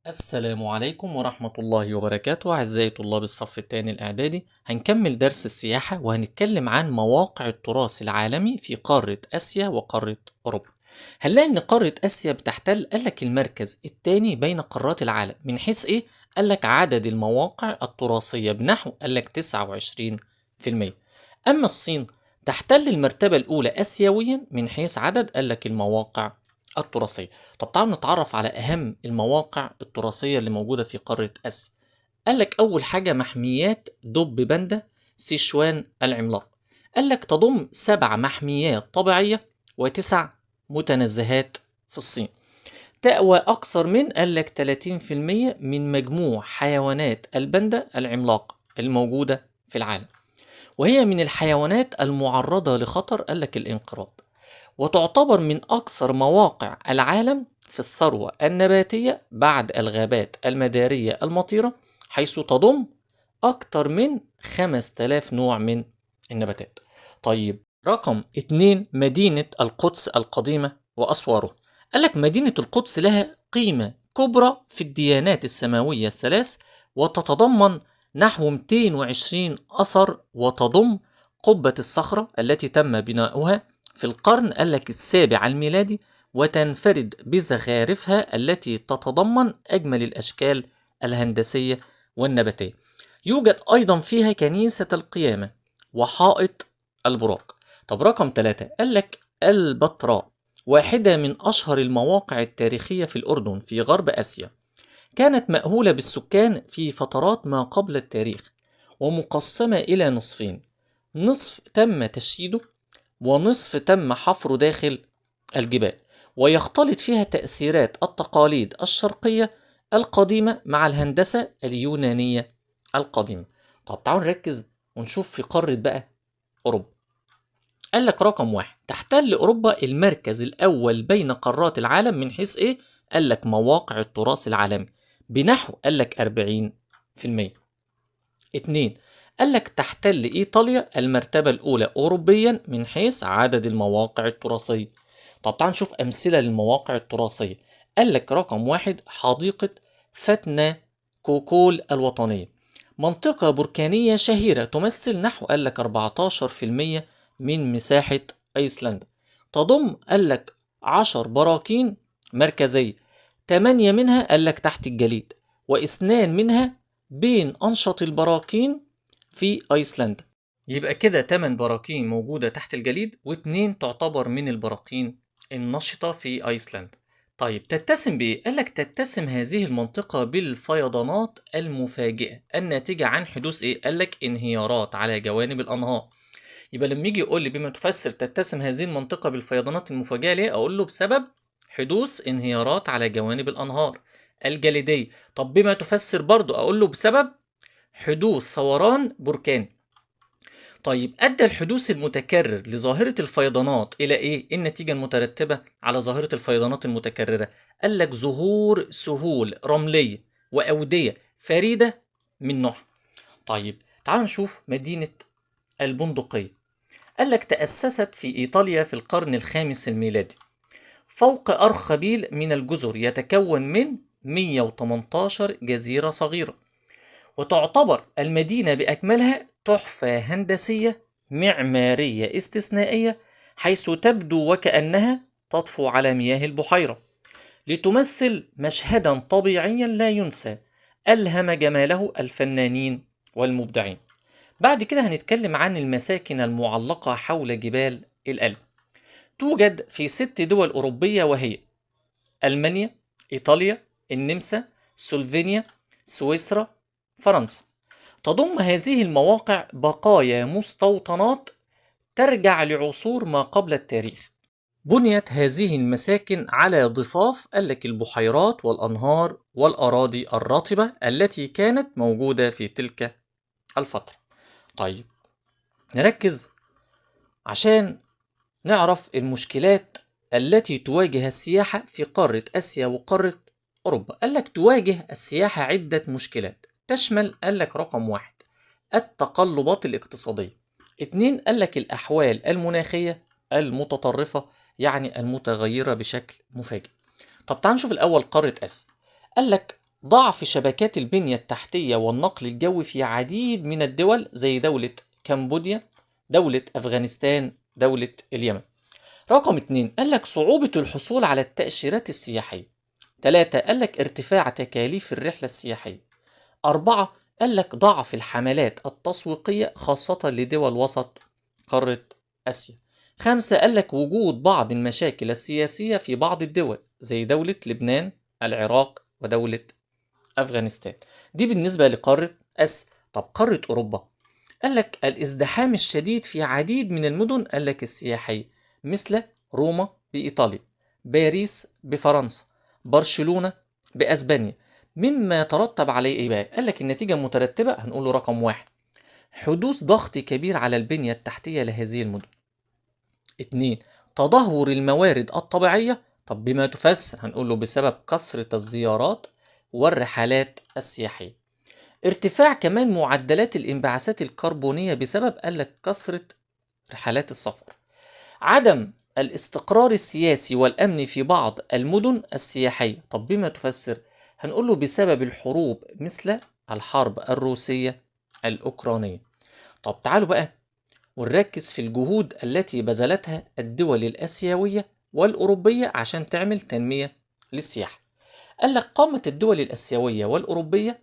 السلام عليكم ورحمة الله وبركاته أعزائي طلاب الصف الثاني الإعدادي. هنكمل درس السياحة وهنتكلم عن مواقع التراث العالمي في قارة آسيا وقارة أوروبا. هنلاقي إن قارة آسيا بتحتل قالك المركز الثاني بين قارات العالم من حيث إيه؟ قالك عدد المواقع التراثية بنحو قالك 29%. أما الصين تحتل المرتبة الأولى آسيويا من حيث عدد قالك المواقع التراثية. طب تعالوا نتعرف على أهم المواقع التراثية اللي موجودة في قارة آسيا. قال لك أول حاجة محميات دب باندا سيشوان العملاق. قال لك تضم 7 محميات طبيعية و9 متنزهات في الصين. تأوى أكثر من قال لك 30% من مجموع حيوانات الباندا العملاق الموجودة في العالم، وهي من الحيوانات المعرضة لخطر قال لك الانقراض، وتعتبر من أكثر مواقع العالم في الثروة النباتية بعد الغابات المدارية المطيرة، حيث تضم أكثر من 5000 نوع من النباتات. طيب رقم 2 مدينة القدس القديمة وأسواره. قالك مدينة القدس لها قيمة كبرى في الديانات السماوية الثلاث، وتتضمن نحو 220 أثر، وتضم قبة الصخرة التي تم بناؤها في القرن قالك السابع الميلادي، وتنفرد بزخارفها التي تتضمن أجمل الأشكال الهندسية والنباتية. يوجد أيضا فيها كنيسة القيامة وحائط البراق. طب رقم 3 قالك البتراء، واحدة من أشهر المواقع التاريخية في الأردن في غرب آسيا. كانت مأهولة بالسكان في فترات ما قبل التاريخ، ومقسمة إلى نصفين، نصف تم تشييده ونصف تم حفره داخل الجبال، ويختلط فيها تأثيرات التقاليد الشرقية القديمة مع الهندسة اليونانية القديمة. طب تعالوا نركز ونشوف في قارة بقى أوروبا. قال لك رقم 1 تحتل أوروبا المركز الأول بين قارات العالم من حيث إيه؟ قال لك مواقع التراث العالمي بنحو قال لك 40%. 2 قال لك تحتل إيطاليا المرتبة الأولى أوروبيا من حيث عدد المواقع التراثية. طب تعال نشوف أمثلة للمواقع التراثية. قال لك رقم 1 حديقة فتنا كوكول الوطنية، منطقة بركانية شهيرة تمثل نحو قال لك 14% من مساحة أيسلندا. تضم قال لك 10 براكين مركزية، 8 منها قال لك تحت الجليد، واثنان منها بين أنشط البراكين في أيسلندا. يبقى كده 8 براكين موجودة تحت الجليد، واتنين تعتبر من البراكين النشطة في أيسلندا. طيب تتسم بإيه؟ قالك تتسم هذه المنطقة بالفيضانات المفاجئة الناتجة عن حدوث إيه؟ قالك انهيارات على جوانب الأنهار. يبقى لما يجي يقول لي بما تفسر تتسم هذه المنطقة بالفيضانات المفاجئة ليه؟ أقول له بسبب حدوث انهيارات على جوانب الأنهار الجليدية. طب بما تفسر برضو أقول له بسبب حدوث ثوران بركاني. طيب أدى الحدوث المتكرر لظاهرة الفيضانات إلى إيه؟ النتيجة المترتبة على ظاهرة الفيضانات المتكررة. قال لك ظهور سهول رملية وأودية فريدة من نوعها. طيب تعال نشوف مدينة البندقية. قال لك تأسست في إيطاليا في القرن الخامس الميلادي فوق أرخبيل من الجزر يتكون من 118 جزيرة صغيرة، وتعتبر المدينة بأكملها تحفة هندسية معمارية استثنائية، حيث تبدو وكأنها تطفو على مياه البحيرة، لتمثل مشهدا طبيعيا لا ينسى ألهم جماله الفنانين والمبدعين. بعد كده هنتكلم عن المساكن المعلقة حول جبال الألب. توجد في 6 دول أوروبية، وهي ألمانيا، إيطاليا، النمسا، سلوفينيا، سويسرا، فرنسا. تضم هذه المواقع بقايا مستوطنات ترجع لعصور ما قبل التاريخ. بنيت هذه المساكن على ضفاف قالك البحيرات والأنهار والأراضي الرطبة التي كانت موجودة في تلك الفترة. طيب نركز عشان نعرف المشكلات التي تواجه السياحة في قارة آسيا وقارة أوروبا. قالك تواجه السياحة عدة مشكلات تشمل قالك رقم 1 التقلبات الاقتصادية، 2 قالك الأحوال المناخية المتطرفة يعني المتغيرة بشكل مفاجئ. طب تعال نشوف الأول قارة آسيا. قالك ضعف شبكات البنية التحتية والنقل الجوي في عديد من الدول زي دولة كمبوديا، دولة أفغانستان، دولة اليمن. رقم 2 قال لك صعوبة الحصول على التأشيرات السياحية. 3 قال لك ارتفاع تكاليف الرحلة السياحية. 4 قال لك ضعف الحملات التسويقية خاصة لدول وسط قارة آسيا. 5 قال لك وجود بعض المشاكل السياسية في بعض الدول زي دولة لبنان، العراق، ودولة أفغانستان. دي بالنسبة لقارة آسيا. طب قارة أوروبا قال لك الازدحام الشديد في عديد من المدن قال لك السياحية، مثل روما بإيطاليا، باريس بفرنسا، برشلونة بأسبانيا. مما يترتب عليه إيه بقى؟ قال لك النتيجة المترتبة هنقول له رقم 1 حدوث ضغط كبير على البنية التحتية لهذه المدن. 2 تدهور الموارد الطبيعية. طب بما تفسر هنقول له بسبب كثرة الزيارات والرحلات السياحية. ارتفاع كمان معدلات الانبعاثات الكربونية بسبب قال لك كثرة رحلات السفر. عدم الاستقرار السياسي والأمني في بعض المدن السياحية. طب بما تفسر هنقول له بسبب الحروب مثل الحرب الروسية الأوكرانية. طب تعالوا بقى ونركز في الجهود التي بذلتها الدول الآسيوية والأوروبية عشان تعمل تنمية للسياحة. قال لك قامت الدول الآسيوية والأوروبية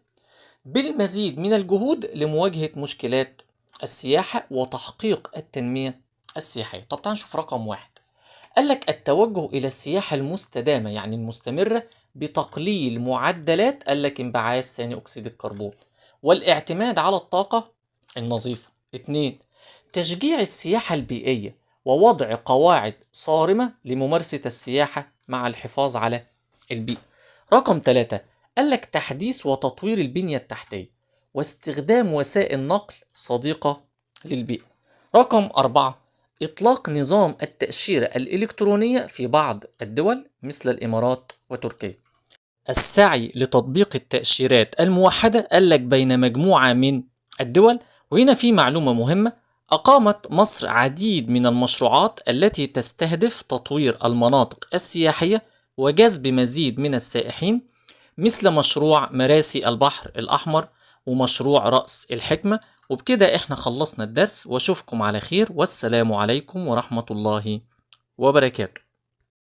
بالمزيد من الجهود لمواجهة مشكلات السياحة وتحقيق التنمية السياحية. طب تعال نشوف رقم 1 قال لك التوجه إلى السياحة المستدامة يعني المستمرة بتقليل معدلات قال لك انبعاث ثاني أكسيد الكربون والاعتماد على الطاقة النظيفة. 2 تشجيع السياحة البيئية ووضع قواعد صارمة لممارسة السياحة مع الحفاظ على البيئة. رقم 3 قال لك تحديث وتطوير البنية التحتية واستخدام وسائل نقل صديقة للبيئة. رقم 4 إطلاق نظام التأشيرة الإلكترونية في بعض الدول مثل الإمارات وتركيا. السعي لتطبيق التأشيرات الموحدة قال لك بين مجموعة من الدول. وهنا في معلومة مهمة، أقامت مصر عديد من المشروعات التي تستهدف تطوير المناطق السياحية وجذب مزيد من السائحين، مثل مشروع مراسي البحر الأحمر ومشروع رأس الحكمة. وبكده احنا خلصنا الدرس، واشوفكم على خير، والسلام عليكم ورحمة الله وبركاته.